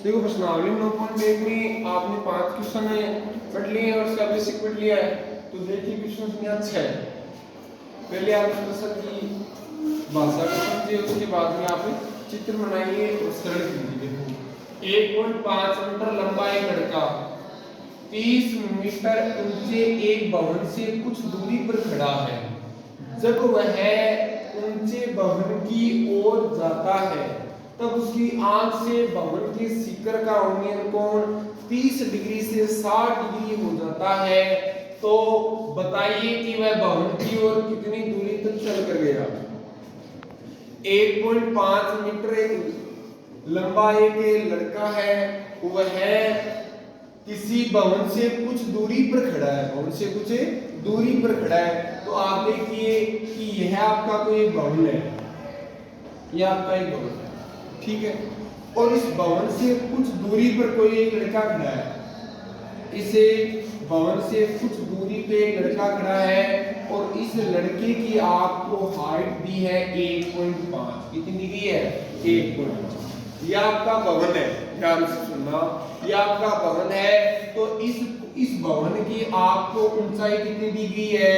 देखो प्रश्नावली 9.1 में आपने 5 क्वेश्चन पढ़ लिए और उसका बेसिक पढ़ लिया है। तो देखिए क्वेश्चन यहाँ 6 पहले आप प्रश्न की भाषा को समझिए, उसके बाद में आप चित्र बनाइए और सरल कीजिए। देखो 1.5 मीटर लंबा एक लड़का 30 मीटर ऊंचे एक भवन से कुछ दूरी पर खड़ा है। जब वह ऊंचे भवन की ओर जाता है तब उसकी आंख से भवन के शिखर का उन्नयन कोण 30 डिग्री से 60 डिग्री हो जाता है। तो बताइए कि वह भवन की ओर कितनी दूरी तक चल कर गया। 1.5 मीटर लंबा एक लड़का है, वह किसी भवन से कुछ दूरी पर खड़ा है, भवन से कुछ दूरी पर खड़ा है। तो आप देखिए कि यह आपका कोई भवन है, यह आपका एक भवन है, ठीक है। और इस भवन से कुछ दूरी पर कोई एक लड़का खड़ा है, इसे भवन से कुछ दूरी पे एक लड़का खड़ा है और इस लड़के की आपको हाइट दी है 1.5। कितनी दी गई है? 1.5। यह आपका भवन है, ध्यान से सुनना, यह आपका भवन है। तो इस भवन की आपको ऊंचाई कितनी दी गई है?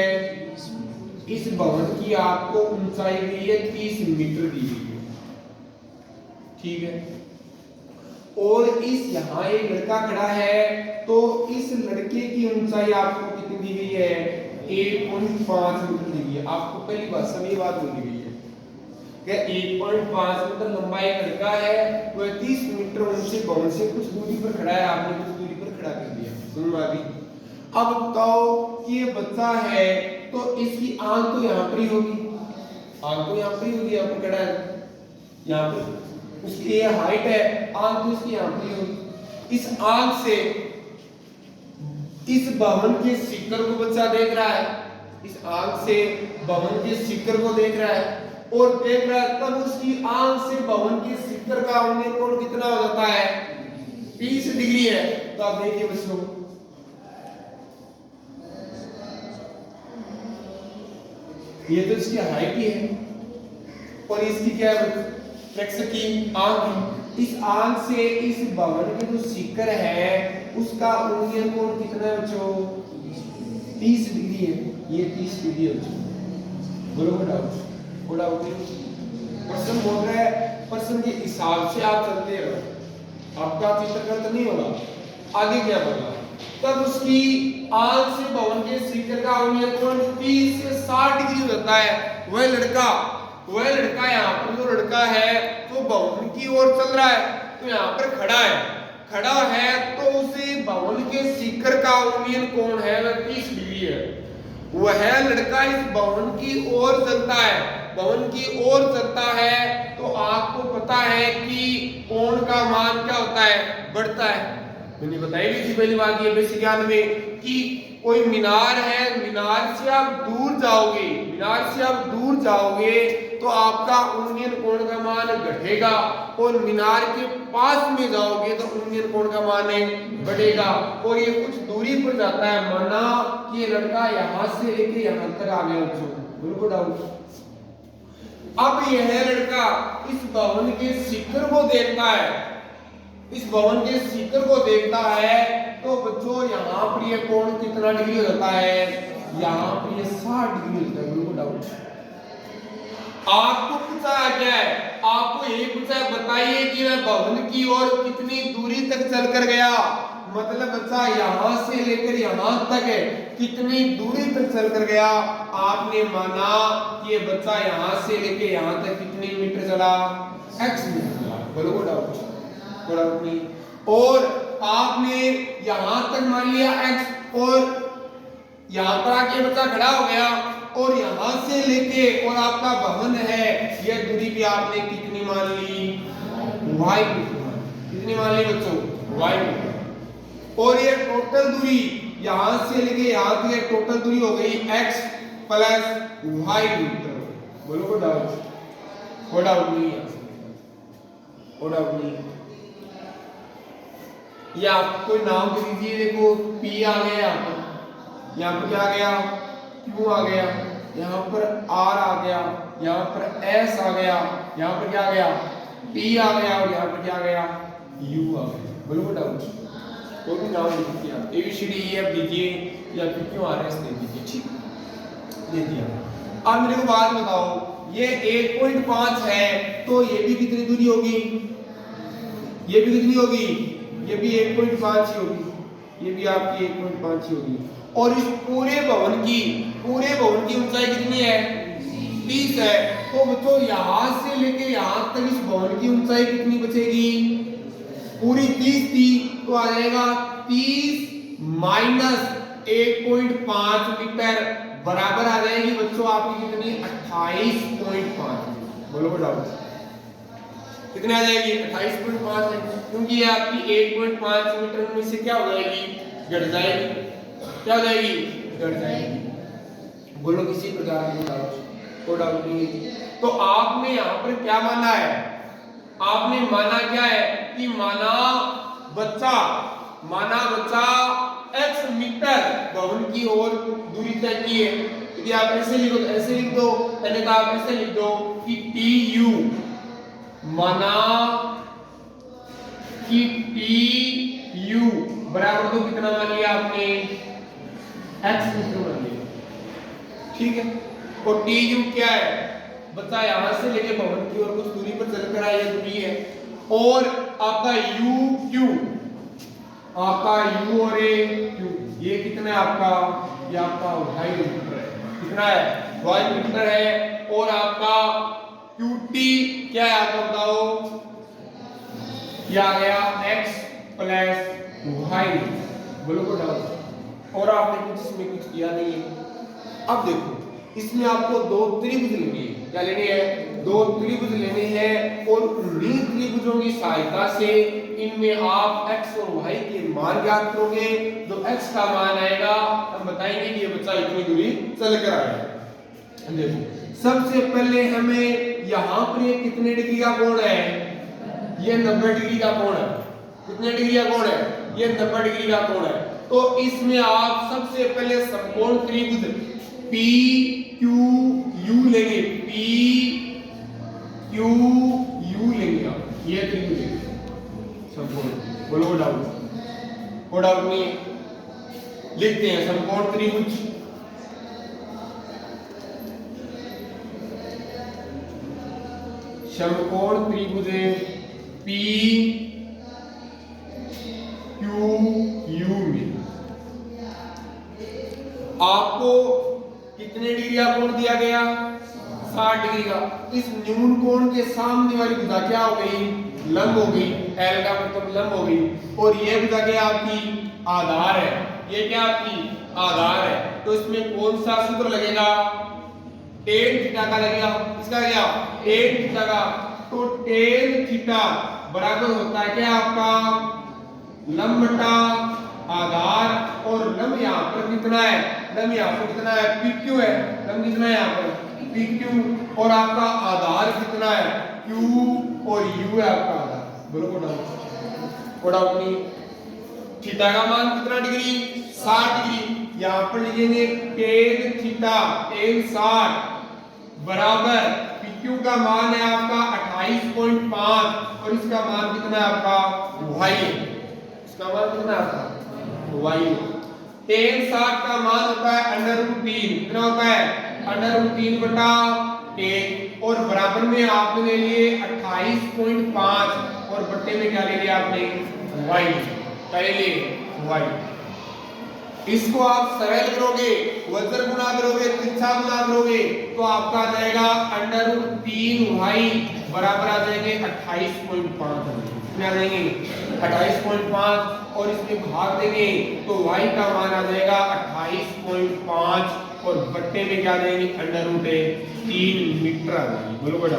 इस भवन की आपको ऊंचाई दी है 30 मीटर दी गई है, ठीक है। और इस यहाँ एक लड़का खड़ा है, तो इस लड़के की ऊंचाई आपको कितनी दी गई है? 1.5 मीटर दी गई है। आपको पहली बात सभी बात बोली गई है कि 1.5 मीटर लंबा एक लड़का है, वह 30 मीटर ऊंचे भवन से कुछ दूरी पर खड़ा है। आपने कुछ दूरी पर खड़ा कर दिया, सुन बात। अब बताओ कि ये बच्चा है, तो इसकी आंख तो यहाँ पर ही होगी, आंख तो यहाँ पर ही होगी, यहाँ पर खड़ा है, यहाँ पर उसकी ये हाइट है, आंख तो इसकी यहाँ पर ही होगी। इस आंख से इस भवन के शिखर को बच्चा देख रहा है, इस आंख से भवन के शिखर को देख रहा है और देख रहा है, तब उसकी आंख से भवन के शिखर का उन्नयन कोण कितना हो जाता है? 30 डिग्री है। तो आप देखिए बच्चों, ये तो इसकी हाइट ही है और इसकी क्या है? की आंख है। इस आंख से इस भवन के जो शिखर है उसका उन्नयन कोण कितना है बच्चों? 30 डिग्री है। ये 30 डिग्री है बच्चों, बरोबर डाउट प्रश्न बोल रहा है, प्रश्न के हिसाब से आप चलते रहो, आपका चित्रकर्त नहीं होगा। आगे क्या बोला? तब उसकी आंख से भवन के शिखर का उन्नयन कोण 30 से 60 डिग्री होता है। वह लड़का यहाँ पर जो लड़का है तो भवन की ओर चल रहा है, तो यहाँ पर खड़ा है तो उसे भवन के शिखर का उन्नयन कोण है वह 30 डिग्री है। वह लड़का इस भवन की ओर चलता है, तो आपको पता है कि कोण का मान क्या होता है? बढ़ता है। मैंने बताई भी थी पहली बात ये बेसिक ज्ञान में कि कोई मीनार है, मीनार से आप दूर जाओगे तो आपका उन्नयन कोण का मान घटेगा और मीनार के पास में जाओगे तो उन्नयन कोण का मान बढ़ेगा। और ये कुछ दूरी पर जाता है, माना कि ये लड़का यहां से लेके यहां तक आ गया बच्चों, बिल्कुल डाउट। अब यह लड़का इस भवन के शिखर को देखता है, तो बच्चों यहाँ पर ये कोण कितना डिग्री हो जाता है? यहाँ पर ये 60 डिग्री होता है, बिल्कुल डाउट। आपको पूछा क्या है? आपको ये पूछा बताइए कि वह भवन की ओर कितनी दूरी तक चल कर गया। मतलब बच्चा यहाँ से लेकर यहाँ तक है, कितनी दूरी तक चल कर गया। आपने माना कि ये बच्चा यहाँ से लेकर यहाँ तक कितने मीटर चला? x मीटर चला, बोलो डाउट नहीं। और आपने यहाँ तक मान लिया x और यहाँ पर आके बच्चा खड़ा हो गया और यहाँ से लेके और आपका भवन है, यह दूरी भी आपने कितनी मान ली? y metre. कितनी मान ली बच्चों? y metre. और ये टोटल दूरी यहाँ से लेके यहाँ तक ये टोटल दूरी हो गई x प्लस y मीटर। बोलो को डाउट नहीं या आप कोई नाम दे दीजिए। देखो p आ गया, यहाँ पर क्या आ गया? q आ गया, यहाँ पर r आ गया, यहाँ पर s आ गया, यहाँ पर क्या आ गया? p आ गया और यहाँ पर क्या आ गया? यू आ गया। बोलो डाउट कोई भी नाम लिख दिया ABCDEF दीजिए या फिर क्यों RS दे दीजिए, ठीक दे दिया। अब मेरे को बात बताओ, ये 1.5 है तो ये भी कितनी दूरी होगी, ये भी कितनी होगी, ये भी 1.5 ही होगी, ये भी आपकी 1.5 ही होगी। और इस पूरे भवन की ऊंचाई कितनी है, 30 है। तो बच्चों यहां से लेके यहां तक इस भवन की ऊंचाई कितनी बचेगी, पूरी 30 थी तो आ जाएगा 30 माइनस 1.5 मीटर बराबर आ जाएगी बच्चों आपकी कितनी, 28.5। बोलो डाउट कितने आ जाएगी, 28.5 है, क्योंकि ये आपकी 1.5 मीटर में से क्या हो जाएगी, घट जाएगी, क्या हो जाएगी, घट जाएगी। बोलो किसी प्रकार की डाउट, कोई डाउट नहीं। तो आपने यहाँ पर क्या माना है, आपने माना क्या है कि माना बच्चा x मीटर भवन की ओर दूरी तय की है। यदि आप ऐसे लिखो तो ऐसे लिख दो, अन्यथा आप ऐसे लिख दो कि TU माना कि TU बराबर तो कितना मान लिया आपने, x मीटर मान लिया, ठीक है। और TU क्या है, बच्चा यहां से लेके भवन की ओर कुछ दूरी पर चलकर आया, ये दूरी है। और आपका UQ, आपका U और AQ ये कितना है आपका, ये आपका y मीटर है, कितना है, y मीटर है। और आपका QT क्या है आपका बताओ, ये आ गया x प्लस y। बोलो को डाउट, और आपने कुछ इसमें कुछ किया नहीं है। अब देखो इसमें आपको दो त्रिभुज लेनी है, क्या लेनी है, दो त्रिभुज लेने हैं। और उन्हीं त्रिभुजों की सहायता से इनमें आप x और y के मान ज्ञात करोगे। जो x का मान आएगा हम बताएंगे कि ये बच्चा इतनी दूरी चल कर आया। देखो सबसे पहले हमें यहाँ पर ये कितने डिग्री का कोण है, ये 90 डिग्री का कोण है। कितने डिग्री का कोण है, ये 90 डिग्री का कोण है। तो इसमें आप सबसे पहले समकोण त्रिभुज PQU लेंगे, PQU लेंगे आप, ये त्रिभुज लेंगे समकोण। बोलो कोई डाउट नहीं है, लिखते हैं समकोण त्रिभुज। समकोण त्रिभुज PQU में आपको कितने डिग्री का कोण दिया गया, 60 डिग्री का। इस न्यून कोण के सामने वाली भुजा क्या हो गई, लंब हो गई, L का मतलब लंब हो गई। और ये भुजा क्या आपकी आधार है, ये क्या आपकी आधार है। तो इसमें कौन सा सूत्र लगेगा, tan थीटा का लगेगा। इसका क्या, tan थीटा का। तो tan थीटा बराबर होता है क्या आपका लंब बटा आधार। और लंब यहाँ पर कितना है, लंब यहाँ पर कितना है, PQ है। लंब कितना है यहाँ पर PQ। और आपका आधार कितना है, Q और U है आपका आधार। बोलो कोई डाउट नहीं। थीटा का मान कितना डिग्री, 60 डिग्री। यहाँ पर लिखेंगे tan थीटा tan 60 बराबर PQ का मान है आपका 28.5 और इसका मान कितना है आपका y। इसका मान कितना है आपका y। tan 60 का मान होता है √3, कितना होता है √3 बटा 1। और बराबर में आपने ले लिए 28.5 और बट्टे में क्या ले लिया आपने y, क्या ले लिए y। इसको आप सरल करोगे, वज्र गुना करोगे, तिरछा गुना करोगे तो आपका आ जाएगा √3y बराबर आ जाएंगे 28.5। कितने आ जाएंगे 28.5 और इसमें भाग देंगे तो y का मान आ जाएगा 28.5 और बट्टे में क्या देंगे √3 मीटर आ जाएगी। बोलो कोई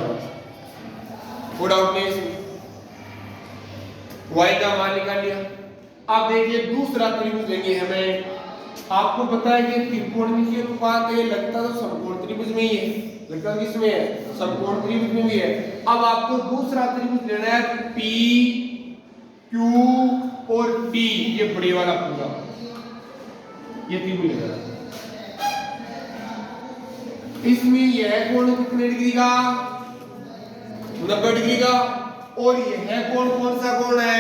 डाउट नहीं इसमें, y का मान निकाल लिया। अब देखिए दूसरा त्रिभुज लेंगे हमें। आपको पता है कि त्रिकोणमितीय अनुपात है, लगता तो समकोण त्रिभुज में ही है, लगता तो किसमें है, समकोण त्रिभुज में भी है। अब आपको दूसरा त्रिभुज लेना है P Q और T, ये बड़े वाला पूरा ये त्रिभुज लेना है। इसमें यह कोण कितने डिग्री का, 90 डिग्री का। और यह कोण कौन सा कोण है,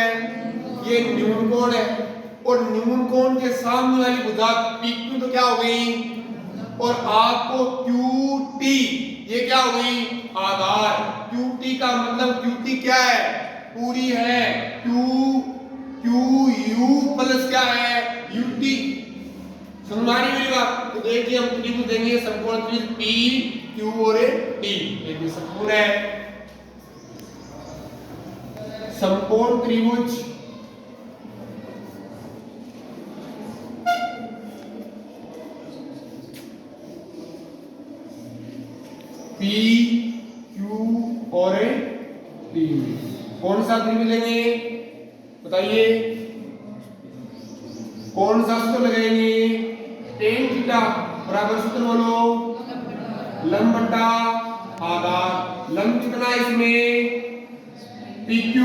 ये न्यून कोण है और न्यून कोण के सामने वाली भुजा PQ तो क्या हो गई और आपको QT ये क्या हो गई आधार। QT का मतलब QT क्या है पूरी है QU प्लस क्या है UT। समझानी मेरी बात। तो देखिए हम त्रिभुज देंगे समकोण त्रिभुज PQ और T एक समकोण है समकोण त्रिभुज PQ और T। कौन सा त्रिभुज लेंगे बताइए कौन सा सूत्र लगाएंगे tan थीटा बराबर सूत्र बोलो लंब बटा आधार। लंब कितना है इसमें PQ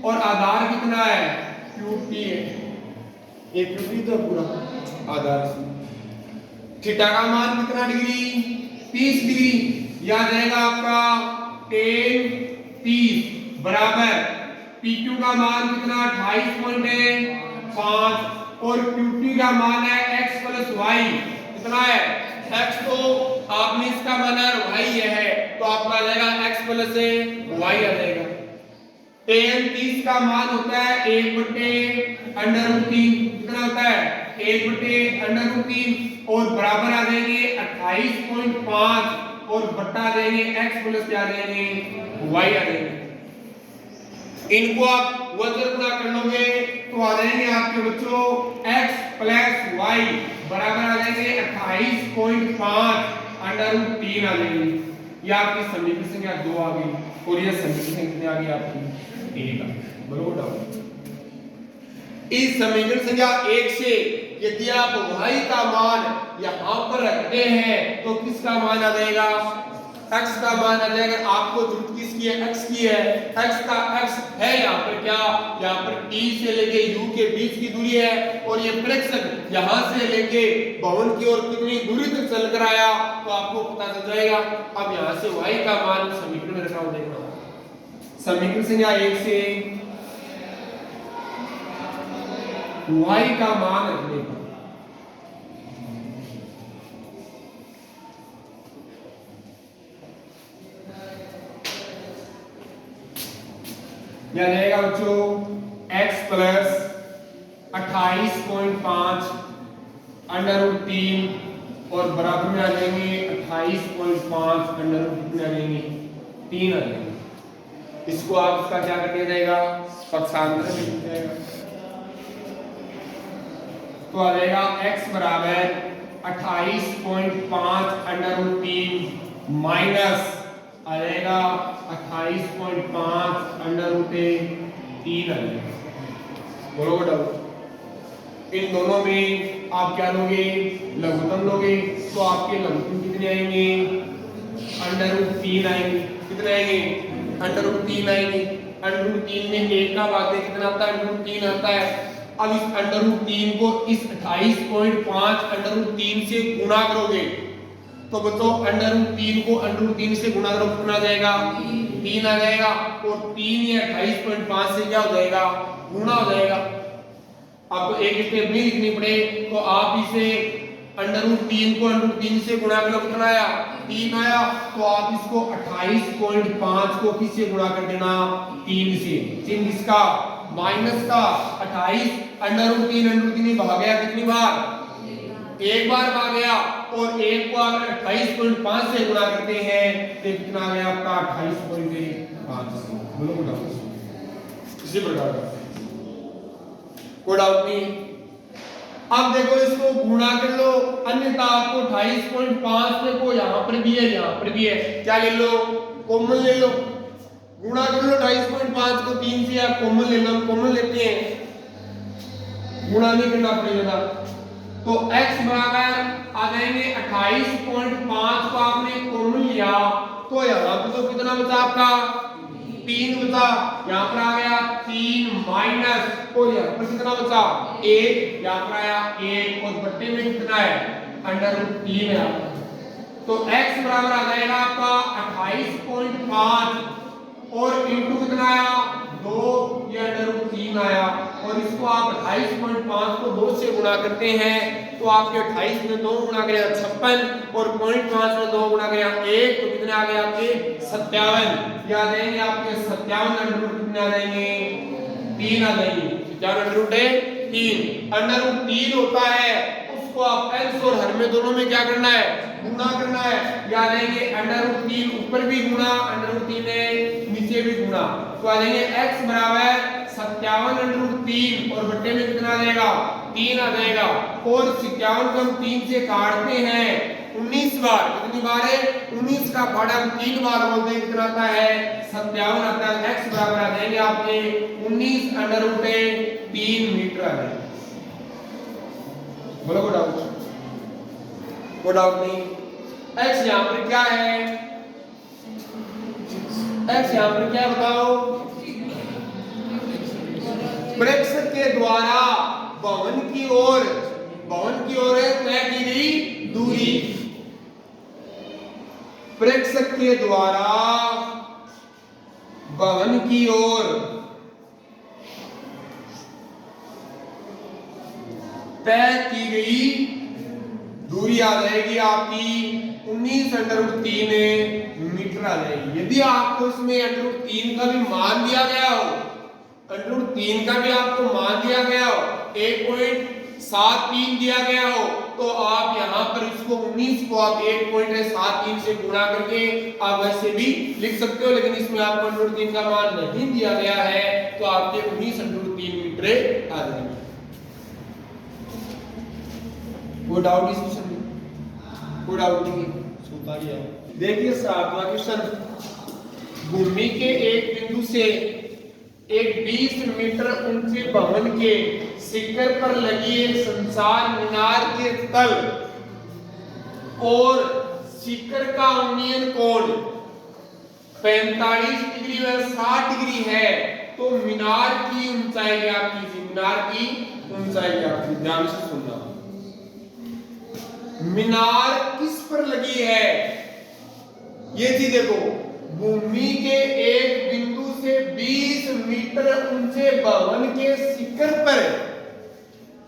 और आधार कितना है QT है। एक QT तो पूरा आधार थीटा का मान कितना डिग्री 30 डिग्री। याद रहेगा आपका tan 30 बराबर PQ का मान कितना 28.5 और QT का मान है x प्लस y कितना है x तो आपने इसका मान y ये है तो आपका आ जाएगा x प्लस y आ जाएगा। tan 30 का मान होता है 1/√3 कितना होता है 1/√3 और बराबर आ जाएंगे 28.5 और बटा देंगे x प्लस क्या देंगे y आ जाएंगे। इनको आप वज्र गुणा कर लोगे तो आ जाएंगे आपके बच्चों x प्लस y बराबर आ जाएंगे 28.5 √3 आ जाएंगे। ये आपकी समीकरण संख्या 2 आ गई और ये समीकरण संख्या कितनी आ गई आपकी 1 आ गई। बरोबर। इस समीकरण संख्या 1 से यदि आप y का मान यहां पर रखते हैं तो किसका मान आ जाएगा x का मान आ जाएगा। आपको जरूरत किसकी है x की है। x का x है यहां पर क्या यहां पर t से लेके u के बीच की दूरी है और ये प्रेक्षक यहां से लेके भवन की ओर कितनी दूरी तक चल कर आया तो आपको पता चल जाएगा। अब यहां से y का मान समीकरण में रखा हूं देखना समीकरण संख्या 1 से y का मान रखने का यह रहेगा बच्चों x प्लस 28.5 √3 और बराबर में आ जाएंगे 28.5 √3 आ जाएंगे 3 आ जाएंगे। इसको आप इसका क्या कर दिया जाएगा पक्षांतर कर दिया जाएगा तो आ जाएगा x बराबर 28.5 √3 माइनस आ जाएगा 28.5 √3 आ जाएगा। बोलो डाउट। इन दोनों में आप क्या लोगे लघुत्तम लोगे तो आपके लघुत्तम कितने आएंगे √3 आएंगे। कितने आएंगे √3 आएंगे। √3 में 1 का भाग कितना आता है √3 आता है। अब इस √3 को इस 28.5 √3 से गुणा करोगे तो बच्चों √3 को √3 से गुणा करो कितना आ जाएगा 3 आ जाएगा और 3 या 28.5 से क्या हो जाएगा गुणा हो जाएगा। आपको एक स्टेप नहीं लिखनी पड़े तो आप इसे √3 को √3 से गुणा करो कितना आया 3 आया तो आप इसको 28.5 को किससे गुणा कर देना 3 से। चिन्ह किसका माइनस का 28 √3 भाग गया कितनी बार एक बार भाग गया और एक को अगर 28.5 से गुणा करते हैं तो कितना आ गया आपका 28.5। बोलो इसी प्रकार का कोई डाउट नहीं। अब देखो इसको गुणा कर लो अन्यथा आपको 28.5 पे को यहां पर भी है यहां पर भी है क्या ले लो कॉमन ले लो गुणा कर लो 28.5 को 3 से आप कॉमन ले लो कॉमन लेते हैं गुणा नहीं करना पड़ेगा तो x बराबर आ जाएंगे 28.5 को आपने कॉमन लिया तो यहां पे तो कितना बचा आपका 3 बचा यहां पर आ गया 3 माइनस और यहां पर कितना बचा 1 यहां पर आया 1 और बट्टे में कितना है √3 है आपका तो x बराबर आ जाएगा आपका 28.5 और इनटू कितना आया 2 ये √3 आया और इसको आप 28.5 को 2 से गुणा करते हैं तो आपके 28 में 2 गुणा करें 56 और 0.5 में 2 गुणा करें 1 तो कितने आ गए आपके 57 या देंगे आपके 57 √ कितने आ जाएंगे 3 आ जाएंगे 57 √3 होता है उसको आप अंश और हर में दोनों में क्या करना है गुणा करना है या देंगे √3 ऊपर भी गुणा √3 है नीचे भी गुणा तो आ जाएंगे x बराबर 57 √3 और बट्टे में कितना आ जाएगा 3 आ जाएगा और 57 को हम 3 से काटते हैं 19 बार कितनी बार है 19 का भाड़ा हम 3 बार बोलते हैं कितना आता है 57 आता है x बराबर आ जाएंगे आपके 19 √3 मीटर आ जाएगा बोलो कोई डाउट नहीं x यहां पर क्या है x यहां पर क्या बताओ वृक्ष के द्वारा भवन की ओर है तय की गई दूरी वृक्ष के द्वारा भवन की ओर तय की गई दूरी आ जाएगी आपकी 19 √3 मीटर आ जाएगी यदि आपको इसमें √3 का भी मान दिया गया हो √3 का भी आपको मान दिया गया हो 1.73 दिया गया हो तो आप यहां पर इसको 19 को आप 1.73 से गुणा करके आप वैसे भी लिख सकते हो लेकिन इसमें आपको √3 का मान नहीं दिया गया है तो आपके 19 √3 मीटर आ जाएंगे वो डाउट इस क्वेश्चन में कोई डाउट नहीं सोता ही है देखिए 7वां क्वेश्चन भूमि के एक बिंदु से एक 20 मीटर ऊंचे भवन के शिखर पर लगी एक संसार मीनार के तल और शिखर का उन्नयन कोण 45 डिग्री व 60 डिग्री है तो मीनार की ऊंचाई क्या कीजिए मीनार की ऊंचाई क्या कीजिए ध्यान से सुनना मीनार किस पर लगी है ये चीज देखो भूमि के एक बिंदु से 20 मीटर ऊंचे भवन के शिखर पर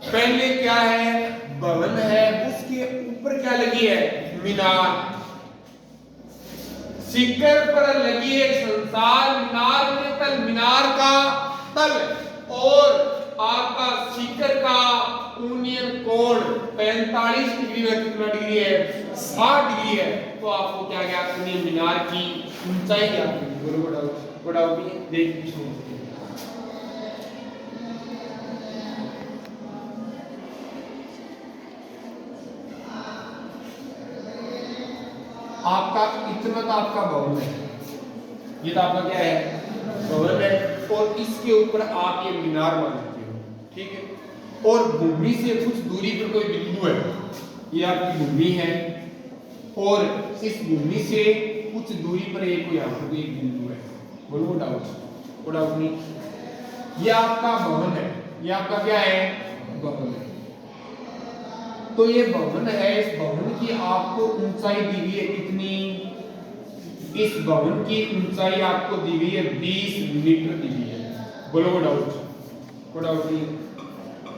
पहले क्या है भवन है उसके ऊपर क्या लगी है मीनार शिखर पर लगी एक संसार मीनार के तल मीनार का तल और आपका शिखर का उन्नयन कोण 45 डिग्री में कितना डिग्री है 60 डिग्री है तो आपको क्या ज्ञात करनी है मीनार की ऊंचाई ज्ञात करनी है बोलो बड़ा भी देख आपका इतना तो आपका भवन है ये तो आपका क्या है भवन है और इसके ऊपर आप ये मीनार मानते हो ठीक है और भूमि से कुछ दूरी पर कोई बिंदु है ये आपकी भूमि है और इस भूमि से कुछ दूरी पर एक यहाँ पर एक बिंदु है बोलो डाउट नहीं ये आपका भवन है ये आपका क्या है भवन है तो ये भवन है इस भवन की आपको ऊंचाई दी गई है कितनी इस भवन की ऊंचाई आपको दी गई है 20 मीटर दी गई है बोलो डाउट नहीं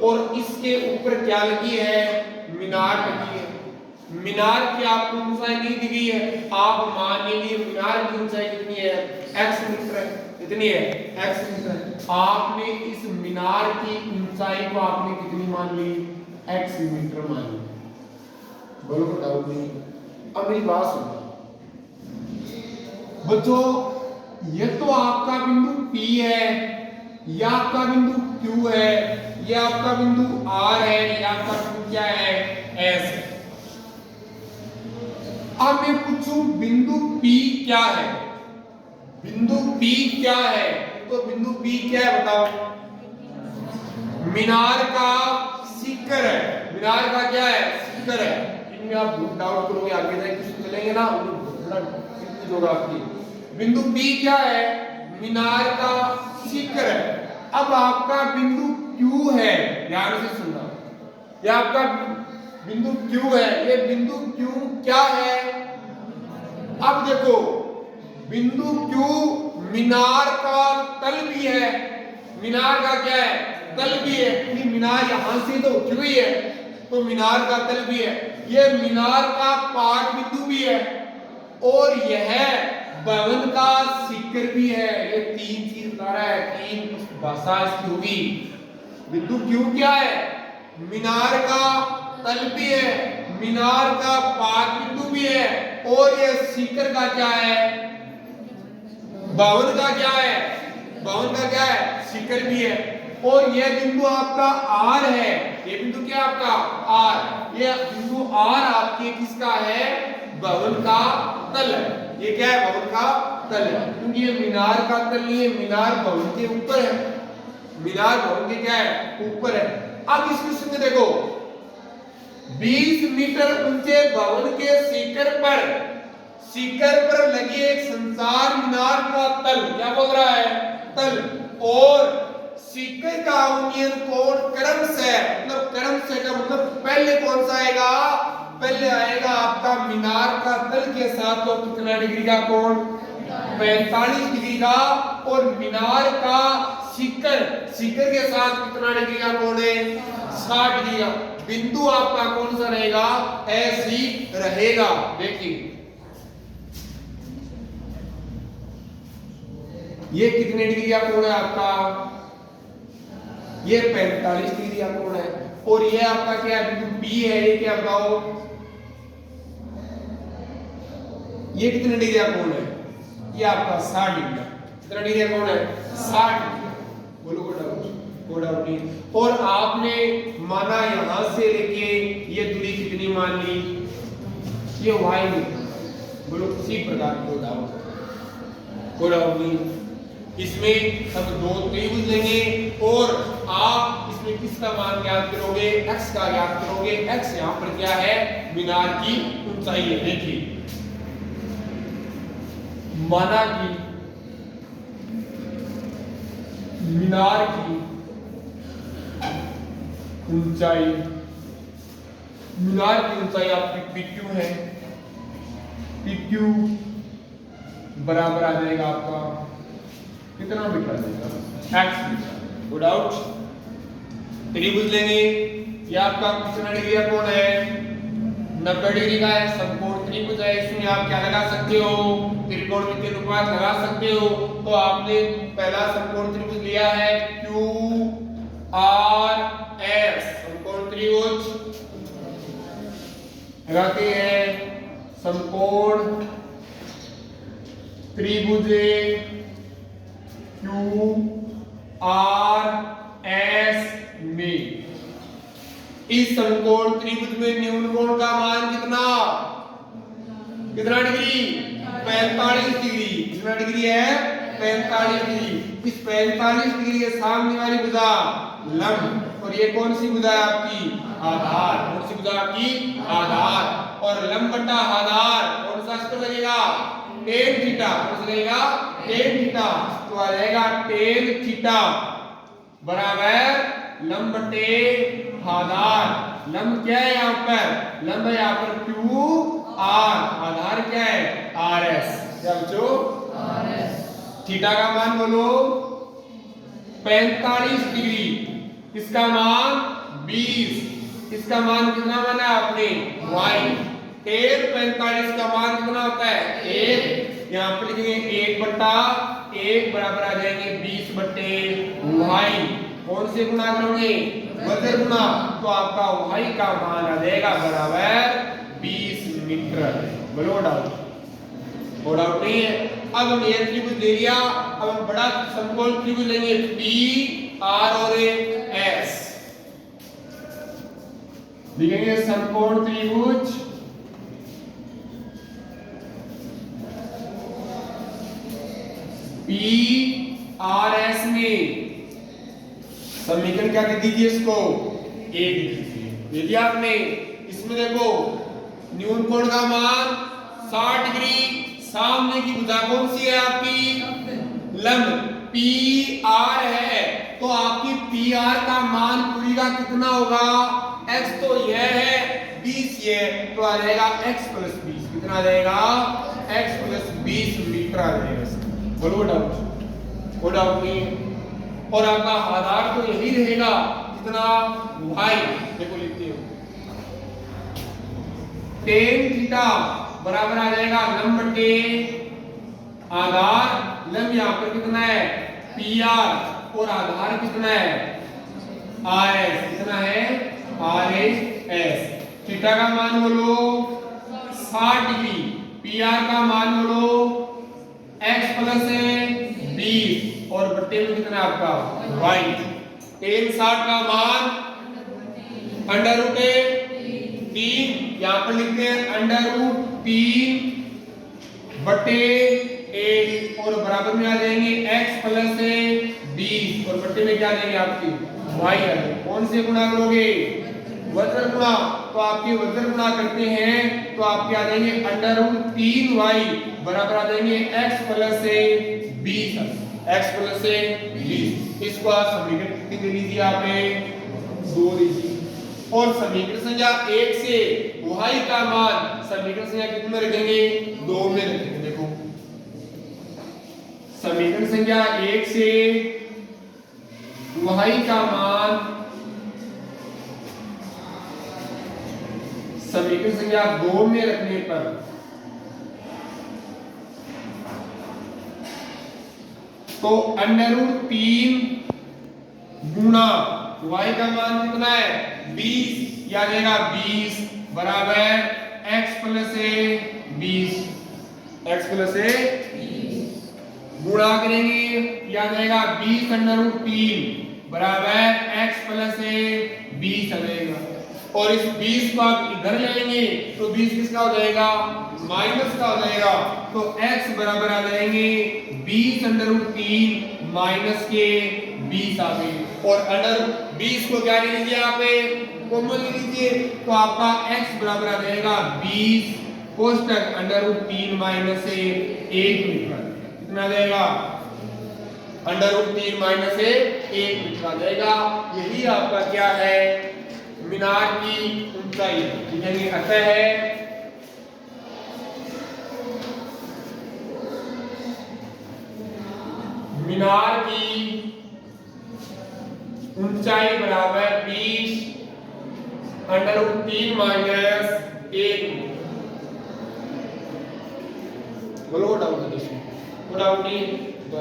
और इसके ऊपर क्या लगी है मीनार लगी है मीनार की आपको ऊंचाई नहीं दी गई है आप मान लीजिए मीनार की ऊंचाई कितनी है x मीटर है कितनी है x मीटर आपने इस मीनार की ऊंचाई को आपने कितनी मान ली x मीटर मान ली बोलो डाउट नहीं अब मेरी बात सुनो बच्चों ये तो आपका बिंदु P है ये आपका बिंदु Q है ये आपका बिंदु R है ये आपका बिंदु क्या है S है अब मैं पूछूं बिंदु P क्या है बिंदु P क्या है तो बिंदु P क्या है बताओ मीनार का शिखर है मीनार का क्या है शिखर है इनमें आप डाउट करोगे आगे जाके कुछ चलेंगे ना थोड़ा कंफ्यूज होगा आपकी बिंदु P क्या है मीनार का शिखर है अब आपका बिंदु Q है ध्यान से सुनना ये आपका बिंदु Q है ये बिंदु Q क्या है अब देखो बिंदु Q मीनार का तल भी है, मीनार का क्या है, तल भी है, ये मीनार यहां से तो उठी हुई है, तो मीनार का तल भी है, ये मीनार का पाद बिंदु भी है, और यह भवन का शिखर भी है। ये तीन चीज बता रहा है, तीन भाषा इसकी होगी। बिंदु क्यों क्या है, मीनार का तल भी है, मीनार का पाद बिंदु भी है, और यह शिखर का क्या है, भवन का क्या है, भवन का क्या है, शिखर भी है। और यह बिंदु आपका आर है, ये बिंदु क्या आपका आर, ये बिंदु आर आपके किसका है, भवन का तल है। ये क्या है, भवन का तल है, क्योंकि ये मीनार का तल नहीं है, मीनार भवन के ऊपर है, मीनार भवन के क्या है, ऊपर है। अब इस क्वेश्चन में देखो, 20 मीटर ऊंचे भवन के शिखर पर लगी एक संसार मीनार का तल, क्या बोल रहा है, तल, और शिखर का अवनयन कोण क्रम से, मतलब क्रम से का मतलब पहले कौन सा आएगा, पहले आएगा आपका मीनार का तल के साथ, तो कितना डिग्री का कोण, 45 डिग्री का, और मीनार का शिखर के साथ कितना डिग्री का कोण है, 60 डिग्री का। बिंदु आपका कौन सा रहेगा, ऐसी रहेगा। देखिए ये कितने डिग्री का कोण है आपका, ये 45 डिग्री का कोण है, और ये आपका क्या है, बिंदु बी है, ये क्या बताओ, ये कितने डिग्री का कोण है, ये आपका 60 डिग्री का, कितना डिग्री का कोण है, 60 डिग्री। बोलो कोड आउट नहीं। और आपने माना यहां से लेके ये दूरी कितनी मान ली, ये y में, बोलो किसी प्रकार कोड आउट नहीं। इसमें हम दो त्रिभुज लेंगे और आप इसमें किसका मान ज्ञात करोगे, x का ज्ञात करोगे। x यहां पर क्या है, मीनार की ऊंचाई है। देखिए माना कि मीनार की ऊंचाई, मीनार की ऊंचाई आपकी PQ है, PQ बराबर आ जाएगा आपका कितना मीटर देगा, x मीटर। Good out. त्रिभुज लेंगे, ये आपका कितना डिग्री का कोण है, 90 डिग्री का है, समकोण त्रिभुज है। इसमें आप क्या लगा सकते हो, त्रिकोणमिति अनुपात लगा सकते हो। तो आपने पहला समकोण त्रिभुज लिया है QRS, समकोण त्रिभुज लगाते हैं, समकोण त्रिभुज QRS में, इस समकोण त्रिभुज में न्यून कोण का मान कितना, कितना डिग्री, 45 डिग्री। कितना डिग्री है, 45 डिग्री। इस 45 डिग्री के सामने वाली भुजा लंब, और ये कौन सी भुजा है आपकी, आधार। कौन सी भुजा आपकी, आधार। और लंब बटा आधार कौन सा इसको लगेगा, tan थीटा। कौन सा लगेगा, tan थीटा। तो आ जाएगा tan थीटा बराबर लंब बटे आधार। लंब क्या है यहाँ पर, लंब है यहाँ पर QR, आधार क्या है RS। क्या बच्चों, RS। थीटा का मान बोलो 45 डिग्री, इसका मान 20, इसका मान कितना माना आपने, y। 45 का मान कितना होता है, 1। यहाँ पर लिखेंगे 1/1 बराबर आ जाएंगे 20 बटे y। कौन से गुना करोगे, वज्र गुना। तो आपका y का मान आ जाएगा बराबर 20 मीटर। बोलो डाउट, वो डाउट नहीं है। अब हम ये त्रिभुज ले लिया, अब हम बड़ा समकोण त्रिभुज लेंगे PR और S। लिखेंगे समकोण त्रिभुज PRS में समीकरण क्या दे दीजिए, इसको A दे दीजिए। यदि आपने इसमें देखो न्यून कोण का मान 60 डिग्री, सामने की भुजा कौन सी है आपकी, लंब PR है, तो आपकी PR का मान पूरी का कितना होगा, x तो यह है 20 ये, तो आ जाएगा x + 20। कितना आ जाएगा, x + 20 मीटर आ जाएगा। बोलो डाउट, वो डाउट नहीं है। और आपका आधार तो यही रहेगा कितना y, देखो लिखते हो tan थीटा बराबर आ जाएगा लंब बटे आधार, लंब यहाँ पर कितना है PR और आधार कितना है RS, कितना है RS। थीटा का मान बोलो 60 डिग्री, PR का मान बोलो x प्लस 20 और बट्टे में कितना है आपका y। tan 60 का मान √3, यहां पर लिखते हैं √3 बटे 1 और बराबर में आ जाएंगे x प्लस 20 और बट्टे में क्या आ जाएंगे आपकी y आ जाएंगे। कौन से गुणा करोगे वज्र गुणा, तो आपके वज्र गुणा करते हैं तो आपके आ जाएंगे √3y बराबर आ जाएंगे x प्लस 20, x प्लस 20। इसको आप समीकरण कितनी दे लीजिए आपने 2 लीजिए। और समीकरण संख्या 1 से y का मान समीकरण संख्या कितने में रखेंगे 2 में रखेंगे। देखो समीकरण संख्या 1 से y का मान समीकरण संख्या 2 में रखने पर तो √3 गुणा y का मान कितना है 20, या देगा 20 बराबर x प्लस 20, x प्लस 20 गुणा करेंगे या देगा 20 √3 बराबर x प्लस 20 आ जाएगा। और इस 20 को आप इधर ले लेंगे तो 20 किसका हो जाएगा माइनस का हो जाएगा, तो x बराबर आ जाएंगे 20 √3 माइनस के 20 आ गए। और अंडर 20 को क्या ले लीजिए आप कॉमन ले लीजिए, तो आपका x बराबर आ जाएगा 20 कोष्टक √3 माइनस 1 मीटर, कितना आ जाएगा √3 माइनस 1 मीटर आ जाएगा। यही आपका क्या है मीनार की ऊंचाई, लिखेंगे अतः है मीनार की ऊंचाई बराबर 20 √3 माइनस 1। बोलो डाउट है, डाउट नहीं तो